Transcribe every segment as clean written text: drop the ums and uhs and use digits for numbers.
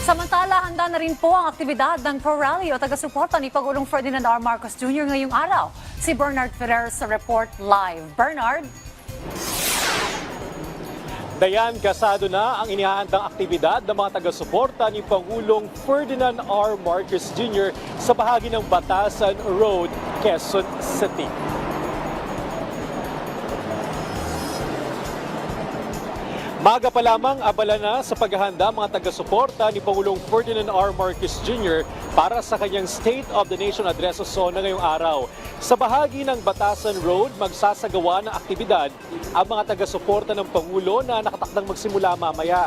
Samantala, handa na rin po ang aktibidad ng pro-rally o taga-suporta ni Pangulong Ferdinand R. Marcos Jr. ngayong araw. Si Bernard Ferrer sa report live. Bernard? Dayan, kasado na ang inihahandang aktibidad ng mga taga-suporta ni Pangulong Ferdinand R. Marcos Jr. sa bahagi ng Batasan Road, Quezon City. Maga pa lamang abala na sa paghahanda mga taga-suporta ni Pangulong Ferdinand R. Marcos Jr. para sa kanyang State of the Nation Address sa SONA ngayong araw. Sa bahagi ng Batasan Road, magsasagawa ng aktibidad ang mga taga-suporta ng Pangulo na nakatakdang magsimula mamaya.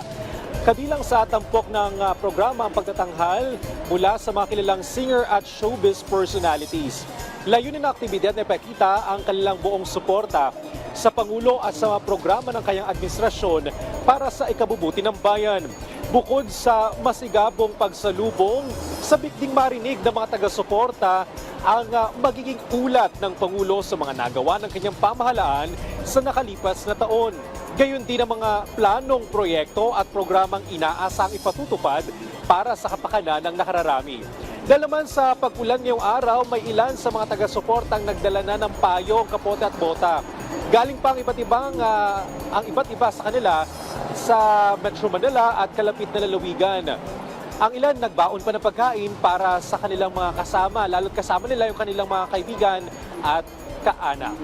Kabilang sa tampok ng programa ang pagtatanghal mula sa mga kilalang singer at showbiz personalities. Layunin ng aktibidad na ipakita ang kanilang buong suporta sa Pangulo at sa mga programa ng kanyang administrasyon para sa ikabubuti ng bayan. Bukod sa masigabong pagsalubong, sabik ding marinig ng mga taga-suporta ang magiging ulat ng Pangulo sa mga nagawa ng kanyang pamahalaan sa nakalipas na taon. Gayon din ang mga planong proyekto at programang inaasang ipatutupad para sa kapakanan ng nakararami. Dalaman sa pag-ulan ngayong araw, may ilan sa mga taga-suportang nagdala na ng payong, kapote at bota. Galing pa ang iba't iba sa kanila sa Metro Manila at kalapit na lalawigan. Ang ilan nagbaon pa ng pagkain para sa kanilang mga kasama, lalo't kasama nila yung kanilang mga kaibigan at kaanak.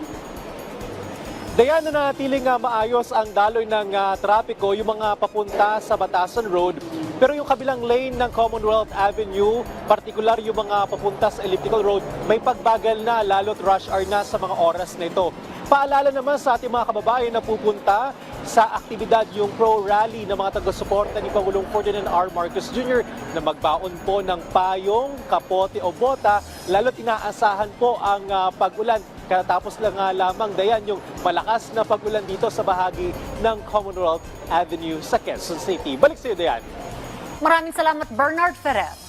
Dayan, nanatiling maayos ang daloy ng trapiko, yung mga papunta sa Batasan Road. Pero yung kabilang lane ng Commonwealth Avenue, partikular yung mga papunta sa Elliptical Road, may pagbagal na, lalo't rush hour na sa mga oras na ito. Paalala naman sa ating mga kababayan na pupunta sa aktibidad yung pro-rally ng mga taga-suporta ni Pangulong Ferdinand R. Marcos Jr. na magbaon po ng payong, kapote o bota, lalo't inaasahan po ang pag-ulan. Katapos lang lamang, Dayan, yung malakas na pag-ulan dito sa bahagi ng Commonwealth Avenue sa Quezon City. Balik sa iyo, Dayan. Maraming salamat, Bernard Ferrer.